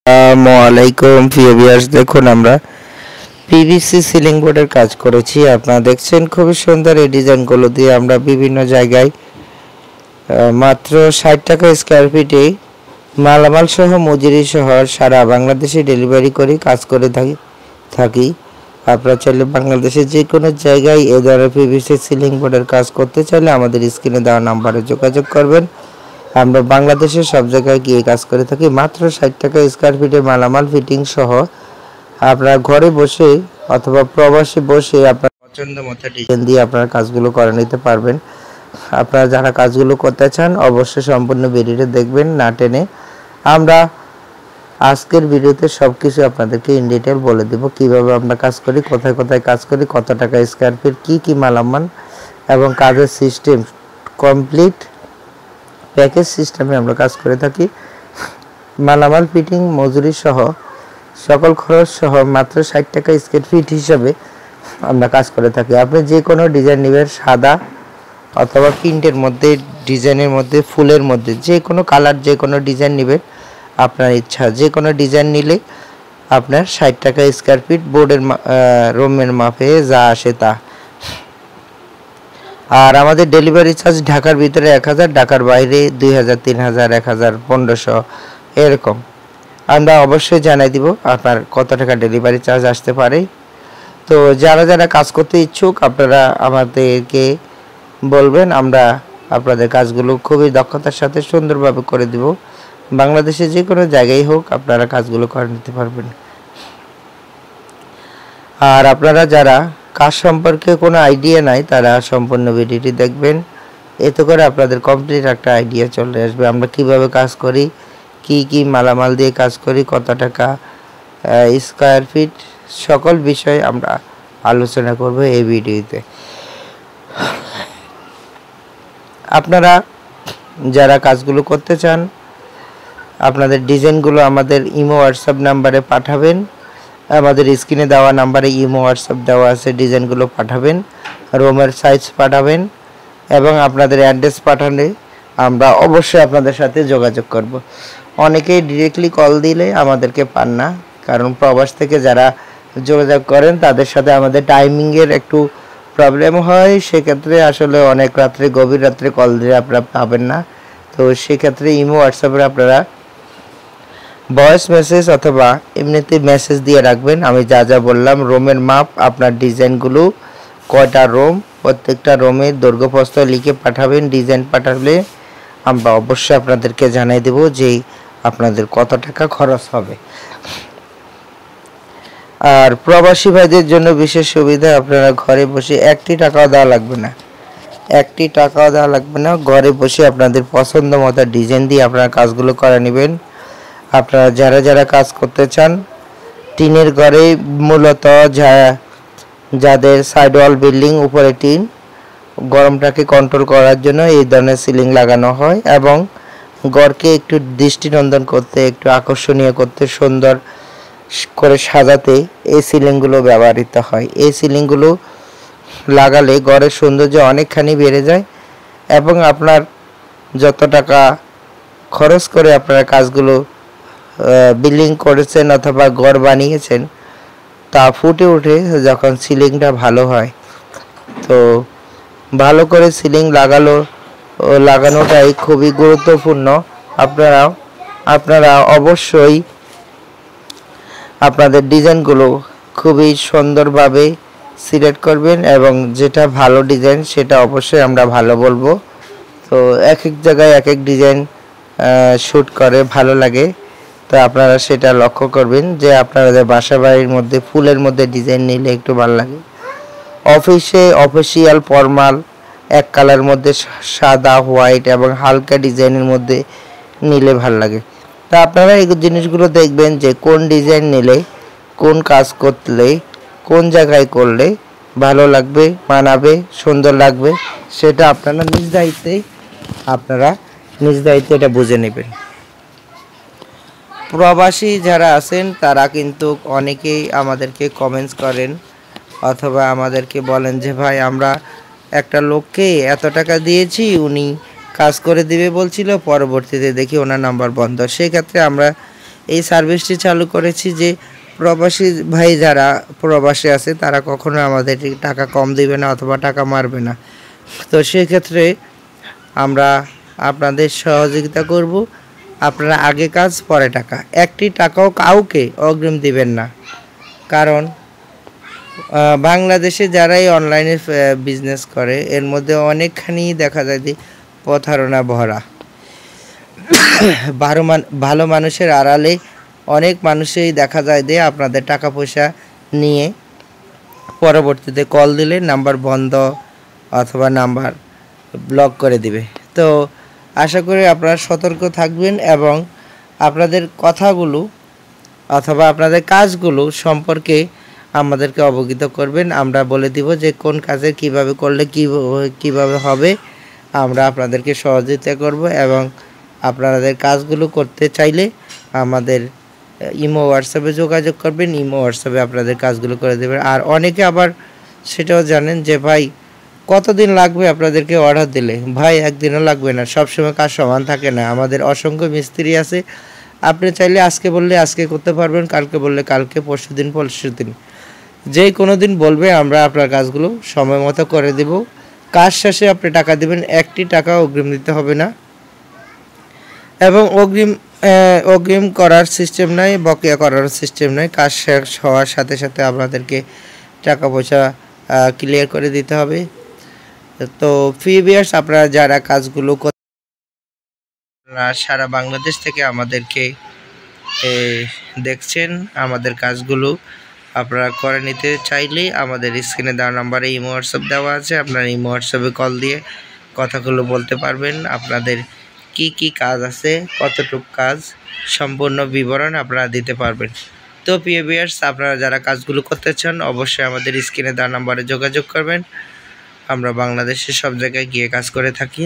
আসসালামাইকুম প্রিয় ভিউয়ার্স, দেখুন আমরা পিভিসি সিলিং বোর্ডের কাজ করেছি। আপনারা দেখছেন খুবই সুন্দর এই ডিজাইনগুলো দিয়ে আমরা বিভিন্ন জায়গায় মাত্র 60 টাকা স্কয়ার ফিটে মালামাল সহ মজুরি সহ সারা বাংলাদেশে ডেলিভারি করি, কাজ করে থাকি। আপনারা চাইলে বাংলাদেশের যে কোনো জায়গায় এ ধরনের পিভিসি সিলিং বোর্ডের কাজ করতে চাইলে আমাদের স্ক্রিনে দেওয়া নাম্বারে যোগাযোগ করবেন। আমরা বাংলাদেশের সব জায়গায় গিয়ে কাজ করে থাকি। মাত্র 60 টাকা স্কয়ার ফিটে মালামাল ফিটিং সহ আপনারা ঘরে বসে অথবা প্রবাসে বসে আপনার পছন্দ মতো ডিজাইন দিয়ে আপনারা কাজগুলো করে নিতে পারবেন। আপনারা যারা কাজগুলো করতে চান অবশ্যই সম্পূর্ণ ভিডিওটা দেখবেন, না টেনে। আমরা আজকের ভিডিওতে সবকিছু আপনাদেরকে ইন ডিটেল বলে দেব, কিভাবে আমরা কাজ করি, কোথায় কোথায় কাজ করি, কত টাকা স্কয়ার ফিট, কি মালামাল এবং কাজের সিস্টেম কমপ্লিট প্যাকেজ সিস্টেমে আমরা কাজ করে থাকি। মালামাল ফিটিং মজুরি সহ সকল খরচ সহ মাত্র 60 টাকা স্কয়ার ফিট হিসাবে আমরা কাজ করে থাকি। আপনি যে কোনো ডিজাইন নেবেন, সাদা অথবা প্রিন্টের মধ্যে, ডিজাইনের মধ্যে, ফুলের মধ্যে, যে কোনো কালার, যে কোনো ডিজাইন নেবেন, আপনার ইচ্ছা। যে কোনো ডিজাইন নিলে আপনার 60 টাকা স্কয়ার ফিট বোর্ডের রুমের মাপে যা আসে তা। আর আমাদের ডেলিভারি চার্জ ঢাকার ভিতরে 1000, ঢাকার বাইরে 2000, 3000, 1000, 1500 এরকম। আমরা অবশ্যই জানাই দিব আপনার কত টাকা ডেলিভারি চার্জ আসতে পারে। তো যারা যারা কাজ করতে ইচ্ছুক আপনারা আমাদেরকে বলবেন, আমরা আপনাদের কাজগুলো খুবই দক্ষতার সাথে সুন্দরভাবে করে দিব। বাংলাদেশে যে কোনো জায়গায় হোক আপনারা কাজগুলো করে নিতে পারবেন। আর আপনারা যারা কাজ সম্পর্কে কোনো আইডিয়া নাই তারা সম্পূর্ণ ভিডিওটি দেখবেন, এতে করে আপনাদের কমপ্লিট একটা আইডিয়া চলে আসবে আমরা কিভাবে কাজ করি, কি মালামাল দিয়ে কাজ করি, কত টাকা স্কয়ার ফিট, সকল বিষয় আমরা আলোচনা করব এই ভিডিওতে। আপনারা যারা কাজগুলো করতে চান আপনাদের ডিজাইনগুলো আমাদের ইমো হোয়াটসঅ্যাপ নাম্বারে পাঠাবেন। আমাদের স্ক্রিনে দেওয়া নাম্বারে ইমো হোয়াটসঅ্যাপ দেওয়া আছে, ডিজাইনগুলো পাঠাবেন, রুমের সাইজ পাঠাবেন এবং আপনাদের অ্যাড্রেস পাঠালে আমরা অবশ্যই আপনাদের সাথে যোগাযোগ করব। অনেকেই ডিরেক্টলি কল দিলে আমাদেরকে পান না, কারণ প্রবাস থেকে যারা যোগাযোগ করেন তাদের সাথে আমাদের টাইমিংয়ের একটু প্রবলেম হয়। সেক্ষেত্রে আসলে অনেক রাত্রে, গভীর রাত্রে কল দিলে আপনারা পাবেন না। তো সেক্ষেত্রে ইমো হোয়াটসঅ্যাপে আপনারা ভয়েস মেসেজ অথবা এমনিতে মেসেজ দিয়ে রাখবেন। আমি যা যা বললাম, রুমের মাপ, আপনার ডিজাইনগুলো, কয়টা রুম, প্রত্যেকটা রুমের দৈর্ঘ্য প্রস্থ লিখে পাঠাবেন। ডিজাইন পাঠালে আমরা অবশ্যই আপনাদেরকে জানিয়ে দেব যে আপনাদের কত টাকা খরচ হবে। আর প্রবাসী ভাইদের জন্য বিশেষ সুবিধা, আপনারা ঘরে বসে 1টি টাকাও দেওয়া লাগবে না, 1টি টাকাও দেওয়া লাগবে না। ঘরে বসে আপনাদের পছন্দ মতো ডিজাইন দিয়ে আপনারা কাজগুলো করে নেবেন। আপনারা যারা যারা কাজ করতে চান, টিনের ঘরে মূলত যাদের সাইড ওয়াল বিল্ডিং, উপরে টিন, গরমটাকে কন্ট্রোল করার জন্য এই ধরনের সিলিং লাগানো হয় এবং ঘরকে একটু দৃষ্টিনন্দন করতে, একটু আকর্ষণীয় করতে, সুন্দর করে সাজাতে এই সিলিংগুলো ব্যবহৃত হয়। এই সিলিংগুলো লাগালে ঘরের সৌন্দর্য অনেকখানি বেড়ে যায় এবং আপনার যত টাকা খরচ করে আপনারা কাজগুলো বিল্ডিং করেছেন অথবা ঘর বানিয়েছেন তা ফুটে ওঠে যখন সিলিংটা ভালো হয়। তো ভালো করে সিলিং লাগানোটাই খুবই গুরুত্বপূর্ণ। আপনারা অবশ্যই আপনাদের ডিজাইনগুলো খুবই সুন্দরভাবে সিলেক্ট করবেন এবং যেটা ভালো ডিজাইন সেটা অবশ্যই আমরা ভালো বলবো। তো এক এক জায়গায় এক এক ডিজাইন শ্যুট করে ভালো লাগে, তো আপনারা সেটা লক্ষ্য করবেন যে আপনাদের বাসা বাড়ির মধ্যে ফুলের মধ্যে ডিজাইন নিলে একটু ভালো লাগে। অফিসে অফিসিয়াল ফর্মাল এক কালার মধ্যে সাদা, হোয়াইট এবং হালকা ডিজাইনের মধ্যে নিলে ভালো লাগে। তা আপনারা এই জিনিসগুলো দেখবেন যে কোন ডিজাইন নিলে, কোন কাজ করলে, কোন জায়গায় করলে ভালো লাগবে, মানাবে, সুন্দর লাগবে, সেটা আপনারা নিজ দায়িত্বে এটা বুঝে নেবেন। প্রবাসী যারা আছেন তারা কিন্তু অনেকেই আমাদেরকে কমেন্টস করেন অথবা আমাদেরকে বলেন যে ভাই আমরা একটা লোককে এত টাকা দিয়েছি, উনি কাজ করে দিবে বলছিল, পরবর্তীতে দেখি ওনার নাম্বার বন্ধ। সেই ক্ষেত্রে আমরা এই সার্ভিসটি চালু করেছি যে প্রবাসী ভাই যারা প্রবাসে আছে তারা কখনো আমাদের টাকা কম দিবে না অথবা টাকা মারবে না। তো সেক্ষেত্রে আমরা আপনাদের সহযোগিতা করব। আপনারা আগে কাজ পরে টাকা, একটি টাকাও কাউকে অগ্রিম দিবেন না। কারণ বাংলাদেশে যারাই অনলাইনে বিজনেস করে এর মধ্যে অনেকখানি দেখা যায় যে প্রতারণা ভরা। ভালো মানুষের আড়ালে অনেক মানুষই দেখা যায় যে আপনাদের টাকা পয়সা নিয়ে পরবর্তীতে কল দিলে নাম্বার বন্ধ অথবা নাম্বার ব্লক করে দিবে। তো আশা করি আপনারা সতর্ক থাকবেন এবং আপনাদের কথাগুলো অথবা আপনাদের কাজগুলো সম্পর্কে আমাদেরকে অবগত করবেন। আমরা বলে দিব যে কোন কাজে কিভাবে করলে কিভাবে হবে। আমরা আপনাদেরকে সহযোগিতা করব এবং আপনাদের কাজগুলো করতে চাইলে আমাদের ইমো হোয়াটসঅ্যাপে যোগাযোগ করবেন। ইমো হোয়াটসঅ্যাপে আপনাদের কাজগুলো করে দেবেন। আর অনেকে আবার সেটাও জানেন যে ভাই কতদিন লাগবে আপনাদেরকে অর্ডার দিলে। ভাই একদিনও লাগবে না, সবসময় কাজ সমান থাকে না। আমাদের অসংখ্য মিস্ত্রি আছে, আপনি চাইলে আজকে বললে আজকে করতে পারবেন, কালকে বললে কালকে, পরশুদিন পরশুদিন, যে কোনো দিন বলবে আমরা আপনার কাজগুলো সময় মতো করে দেব। কাজ শেষে আপনি টাকা দেবেন, একটি টাকা অগ্রিম দিতে হবে না। এবং অগ্রিম করার সিস্টেম নাই, বকেয়া করার সিস্টেম নাই। কাজ শেষ হওয়ার সাথে সাথে আপনাদেরকে টাকা পয়সা ক্লিয়ার করে দিতে হবে। তো প্রিভিয়াস আপনারা যারা কাজগুলো সারা বাংলাদেশ থেকে আমাদেরকে দেখছেন, আমাদের কাজগুলো আপনারা করে নিতে চাইলে আমাদের স্ক্রিনে দেওয়া নাম্বারে ইমো হোয়াটসঅ্যাপ দেওয়া আছে। আপনারা ইমো হোয়াটসঅ্যাপে কল দিয়ে কথাগুলো বলতে পারবেন। আপনাদের কি কি কাজ আছে, কতটুকু কাজ, সম্পূর্ণ বিবরণ আপনারা দিতে পারবেন। তো প্রিয় ভিউয়ার্স, আপনারা যারা কাজগুলো করতে চান অবশ্যই আমাদের স্ক্রিনে দেওয়া নাম্বারে যোগাযোগ করবেন। আমরা বাংলাদেশের সব জায়গায় গিয়ে কাজ করে থাকি।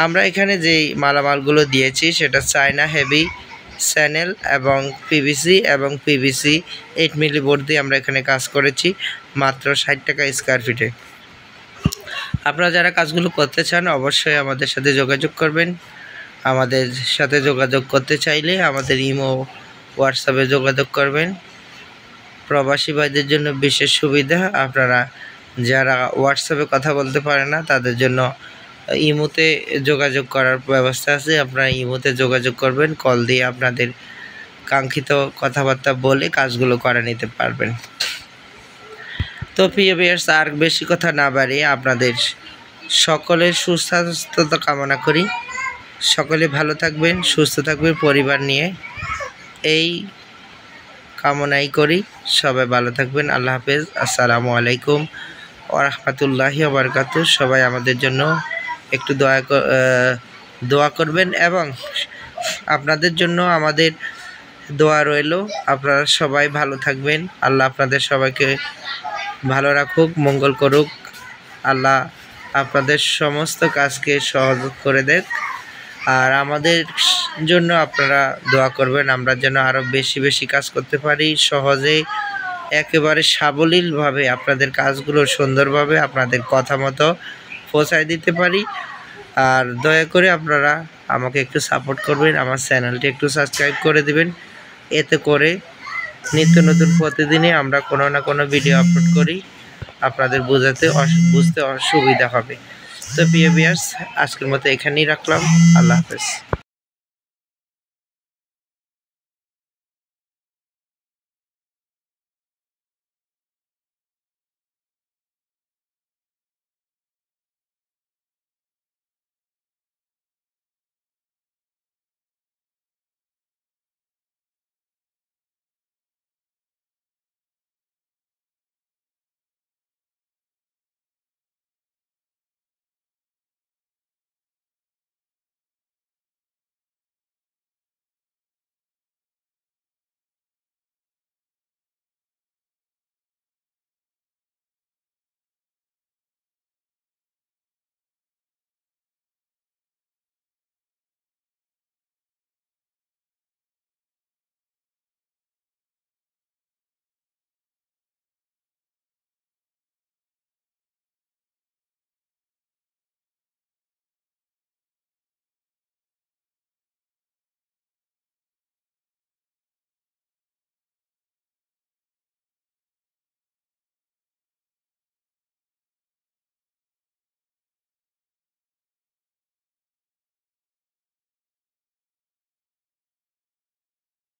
আমরা এখানে যেই মালামালগুলো দিয়েছি সেটা চায়না হেভি চ্যানেল এবং পিভিসি 8 মিলি বোর্ড দিয়ে আমরা এখানে কাজ করেছি মাত্র 60 টাকা স্কয়ার ফিটে। আপনারা যারা কাজগুলো করতে চান অবশ্যই আমাদের সাথে যোগাযোগ করবেন। আমাদের সাথে যোগাযোগ করতে চাইলে আমাদের ইমো হোয়াটসঅ্যাপে যোগাযোগ করবেন। প্রবাসী ভাইদের জন্য বিশেষ সুবিধা, আপনারা যারা হোয়াটসঅ্যাপে কথা বলতে পারে না তাদের জন্য ইমোতে যোগাযোগ করার ব্যবস্থা আছে। আপনারা ইমোতে যোগাযোগ করবেন, কল দিয়ে আপনাদের কাঙ্ক্ষিত কথাবার্তা বলে কাজগুলো করে নিতে পারবেন। তো প্রিয় ভিউয়ার্স, আর বেশি কথা না বাড়িয়ে আপনাদের সকলের সুস্বাস্থ্যতা কামনা করি। সকলে ভালো থাকবেন, সুস্থ থাকবেন পরিবার নিয়ে, এই কামনাই করি। সবাই ভালো থাকবেন। আল্লাহ হাফেজ। আসসালামু আলাইকুম ওয়া রাহমাতুল্লাহি ওয়া বারাকাতুহু। সবাই আমাদের জন্য একটু দোয়া করবেন এবং আপনাদের জন্য আমাদের দোয়া রইল। আপনারা সবাই ভালো থাকবেন। আল্লাহ আপনাদের সবাইকে ভালো রাখুক, মঙ্গল করুক। আল্লাহ আপনাদের সমস্ত কাজকে সহজ করে দেখ। আর আমাদের জন্য আপনারা দোয়া করবেন, আমরা যেন আরও বেশি বেশি কাজ করতে পারি, সহজে একেবারে সাবলীলভাবে আপনাদের কাজগুলো সুন্দরভাবে আপনাদের কথা মতো পৌঁছায় দিতে পারি। আর দয়া করে আপনারা আমাকে একটু সাপোর্ট করবেন, আমার চ্যানেলটি একটু সাবস্ক্রাইব করে দিবেন। এতে করে নিত্য নতুন প্রতিদিনই আমরা কোনো না কোনো ভিডিও আপলোড করি, আপনাদের বুঝতে অসুবিধা হবে। তো প্রিয় ভিউয়ার্স, আজকের মতো এখানেই রাখলাম। আল্লাহ হাফেজ।